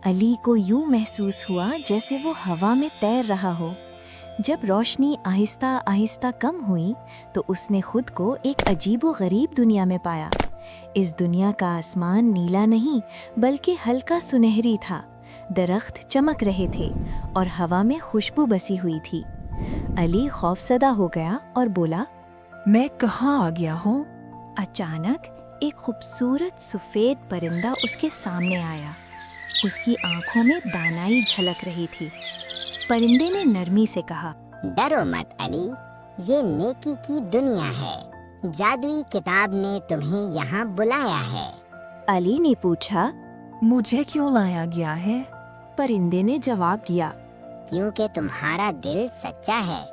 अली को यूं महसूस हुआ जैसे वो हवा में तैर रहा हो। जब रोशनी आहिस्ता आहिस्ता कम हुई तो उसने खुद को एक अजीबो-गरीब दुनिया में पाया। इस दुनिया का आसमान नीला नहीं बल्कि हल्का सुनहरी था। दरख्त चमक रहे थे और हवा में खुशबू बसी हुई थी। अली खौफसदा हो गया और बोला, मैं कहाँ आ गया हूँ? अचानक एक खूबसूरत सफ़ेद परिंदा उसके सामने आया। उसकी आंखों में दानाई झलक रही थी। परिंदे ने नरमी से कहा, डरो मत अली, ये नेकी की दुनिया है। जादुई किताब ने तुम्हें यहाँ बुलाया है। अली ने पूछा, मुझे क्यों लाया गया है? परिंदे ने जवाब दिया, क्योंकि तुम्हारा दिल सच्चा है।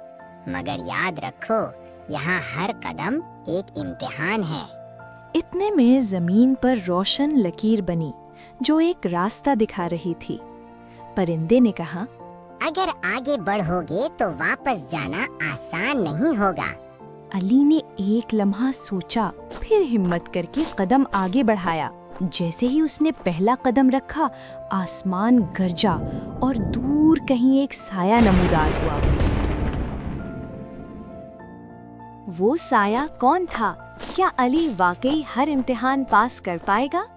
मगर याद रखो, यहाँ हर कदम एक इम्तिहान है। इतने में जमीन पर रोशन लकीर बनी जो एक रास्ता दिखा रही थी। परिंदे ने कहा, अगर आगे बढ़ोगे तो वापस जाना आसान नहीं होगा। अली ने एक लम्हा सोचा, फिर हिम्मत करके कदम आगे बढ़ाया। जैसे ही उसने पहला कदम रखा, आसमान गरजा और दूर कहीं एक साया नमूदार हुआ। वो साया कौन था? क्या अली वाकई हर इम्तिहान पास कर पाएगा?